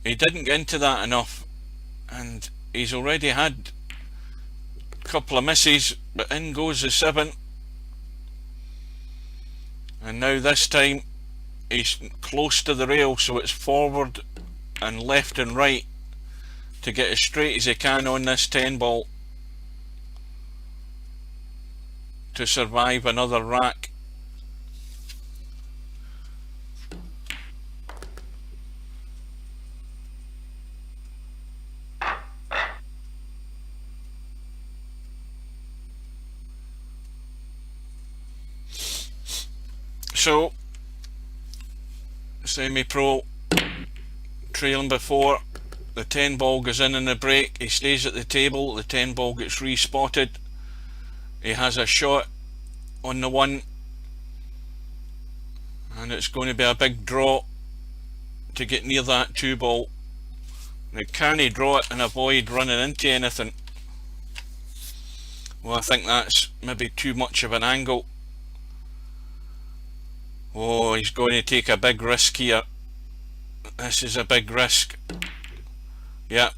He didn't get into that enough, and he's already had a couple of misses, but in goes the 7. And now this time he's close to the rail, so it's forward and left and right to get as straight as he can on this 10 ball to survive another rack. So Semipro trailing before. The 10 ball goes in the break. He stays at the table. The 10 ball gets respotted. He has a shot on the 1, and it's going to be a big draw to get near that 2 ball. Now, can he draw it and avoid running into anything? Well, I think that's maybe too much of an angle. Oh, he's going to take a big risk here. This is a big risk. Yeah,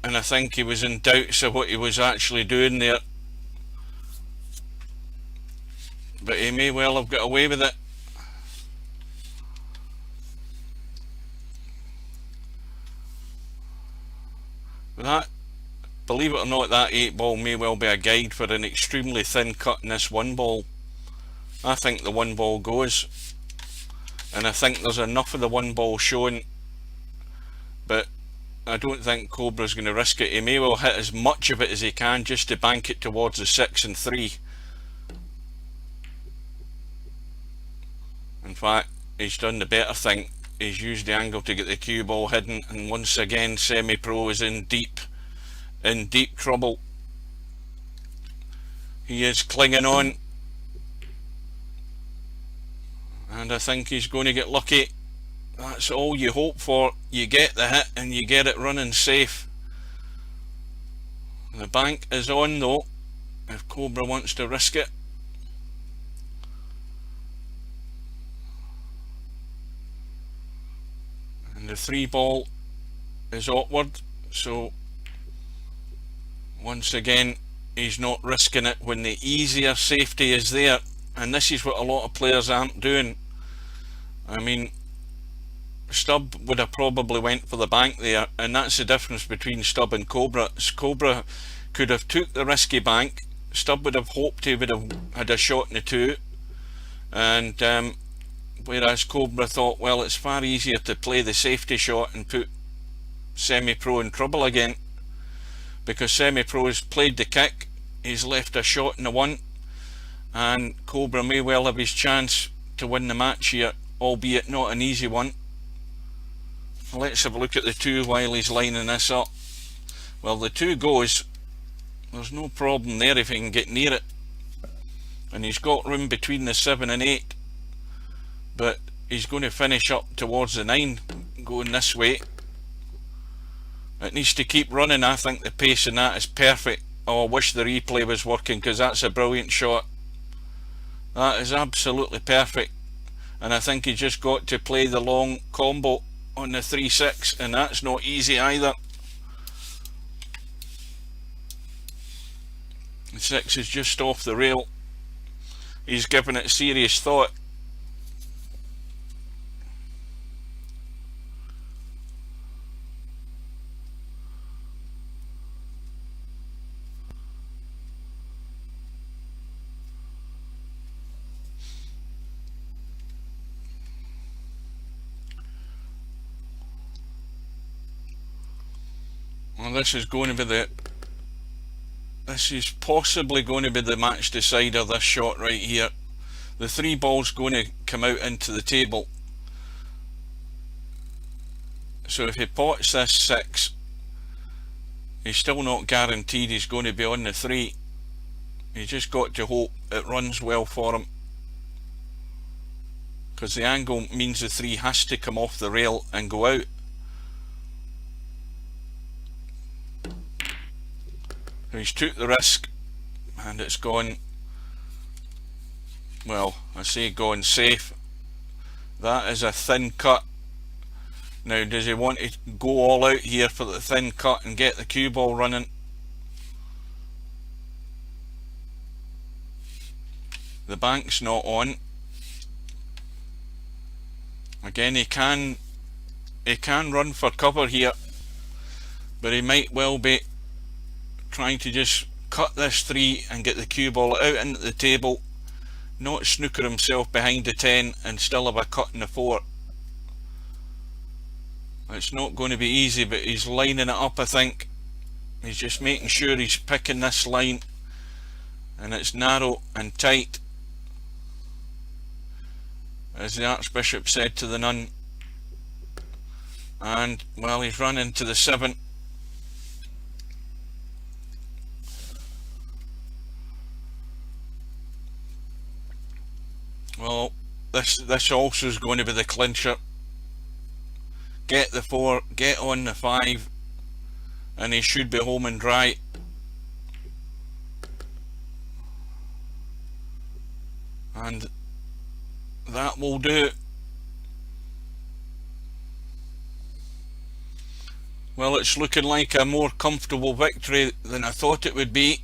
and I think he was in doubts of what he was actually doing there. But he may well have got away with it. That, believe it or not, that 8 ball may well be a guide for an extremely thin cut in this 1 ball. I think the 1 ball goes, and I think there's enough of the 1 ball showing, but I don't think Cobra's going to risk it. He may well hit as much of it as he can just to bank it towards the 6 and 3. In fact, he's done the better thing. He's used the angle to get the cue ball hidden, and once again Semipro is in deep trouble. He is clinging on, and I think he's going to get lucky. That's all you hope for. You get the hit and you get it running safe. The bank is on though, if Cobra wants to risk it. And the 3 ball is awkward, so once again he's not risking it when the easier safety is there, and this is what a lot of players aren't doing. I mean, Stubb would have probably went for the bank there, and that's the difference between Stubb and Cobra. Cobra could have took the risky bank. Stubb would have hoped he would have had a shot in the 2, and whereas Cobra thought, well, it's far easier to play the safety shot and put Semipro in trouble again, because Semipro has played the kick, he's left a shot in the 1, and Cobra may well have his chance to win the match here, albeit not an easy one. Let's have a look at the 2 while he's lining this up. Well, the 2 goes. There's no problem there if he can get near it, and he's got room between the 7 and 8, but he's going to finish up towards the 9 going this way. It needs to keep running. I think the pace in that is perfect. Oh, I wish the replay was working, because that's a brilliant shot. That is absolutely perfect, and I think he just got to play the long combo on the 3-6, and that's not easy either. The 6 is just off the rail. He's given it serious thought. Well, this is going to be this is possibly going to be the match decider, this shot right here. The 3 ball's going to come out into the table, so if he pots this 6, he's still not guaranteed he's going to be on the 3. You just got to hope it runs well for him, because the angle means the 3 has to come off the rail and go out. He's took the risk, and it's gone, well, I say gone safe. That is a thin cut. Now, does he want to go all out here for the thin cut and get the cue ball running? The bank's not on. Again, he can run for cover here, but he might well be trying to just cut this 3 and get the cue ball out into the table, not snooker himself behind the 10 and still have a cut in the 4. It's not going to be easy, but he's lining it up. I think he's just making sure he's picking this line, and it's narrow and tight, as the Archbishop said to the nun. and well, he's run into the 7. Well, this also is going to be the clincher. Get the 4, get on the 5, and he should be home and dry. And that will do it. Well, it's looking like a more comfortable victory than I thought it would be.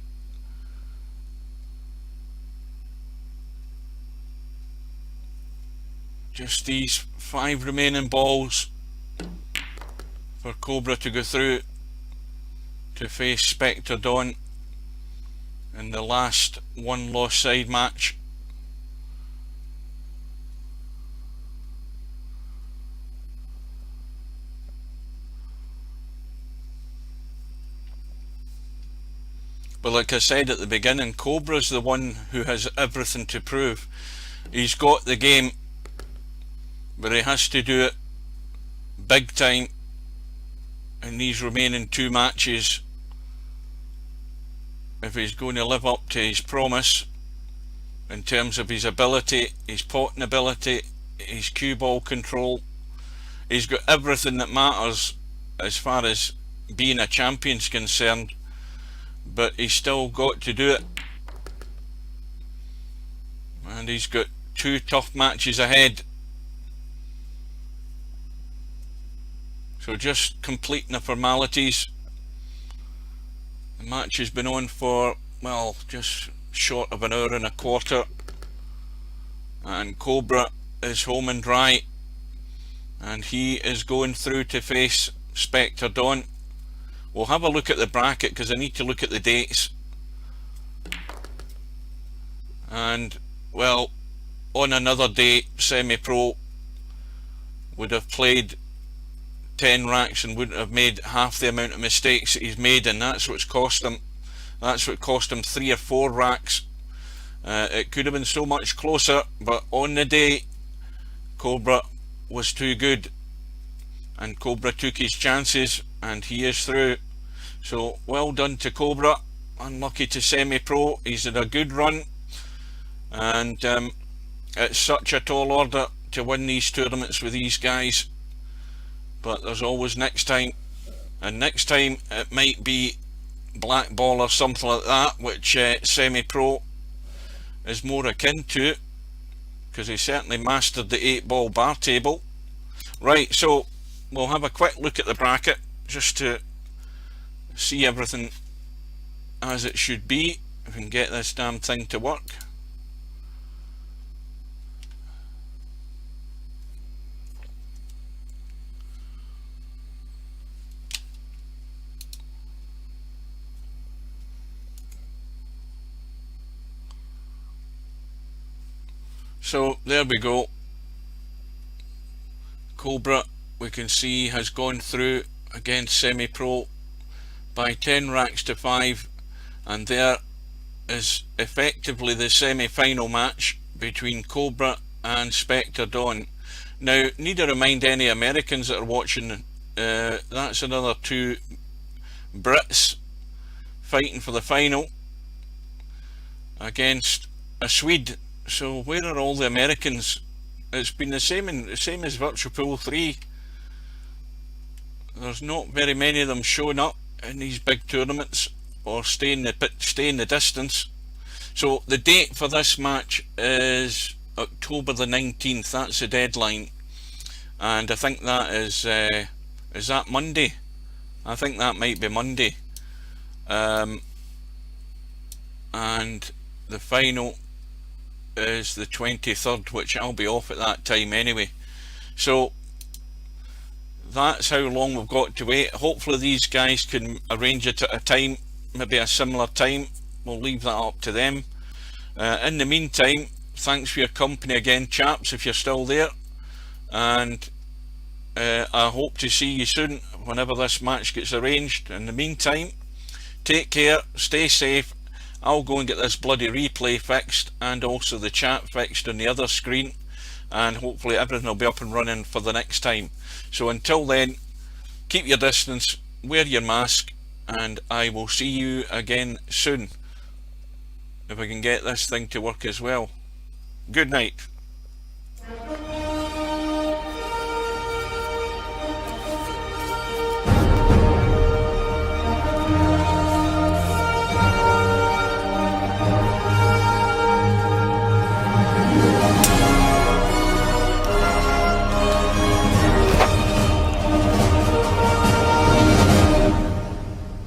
Just these 5 remaining balls for Cobra to go through to face Spectre Dawn in the last 1 lost side match. But like I said at the beginning, Cobra's the one who has everything to prove. He's got the game, but he has to do it big time in these remaining 2 matches if he's going to live up to his promise in terms of his ability, his potting ability, his cue ball control. He's got everything that matters as far as being a champion's concerned, but he's still got to do it. And he's got 2 tough matches ahead. So just completing the formalities. The match has been on for, well, just short of an hour and a quarter. And Cobra is home and dry. And he is going through to face Spectre Dawn. We'll have a look at the bracket because I need to look at the dates. And, well, on another day, Semipro would have played 10 racks and wouldn't have made half the amount of mistakes that he's made, and that's what's cost him. That's what cost him 3 or 4 racks. It could have been so much closer, but on the day, Cobra was too good, and Cobra took his chances, and he is through. So well done to Cobra. Unlucky to Semipro. He's had a good run, and it's such a tall order to win these tournaments with these guys. But there's always next time, and next time it might be black ball or something like that, which Semipro is more akin to, because he certainly mastered the 8-ball bar table. Right, so we'll have a quick look at the bracket just to see everything as it should be, if we can get this damn thing to work. So there we go. Cobra, we can see, has gone through against Semipro by 10 racks to 5, and there is effectively the semi-final match between Cobra and Spectre Dawn. Now, need to remind any Americans that are watching, that's another 2 Brits fighting for the final against a Swede. So where are all the Americans? It's been the same as Virtual Pool 3. There's not very many of them showing up in these big tournaments or staying the distance. So the date for this match is October the 19th. That's the deadline, and I think that is that Monday? I think that might be Monday. And the final is the 23rd, which I'll be off at that time anyway. So that's how long we've got to wait. Hopefully these guys can arrange it at a time, maybe a similar time. We'll leave that up to them. In the meantime, thanks for your company again, chaps, if you're still there, and I hope to see you soon whenever this match gets arranged. In the meantime, take care, stay safe. I'll go and get this bloody replay fixed, and also the chat fixed on the other screen, and hopefully everything will be up and running for the next time. So until then, keep your distance, wear your mask, and I will see you again soon, if I can get this thing to work as well. Good night.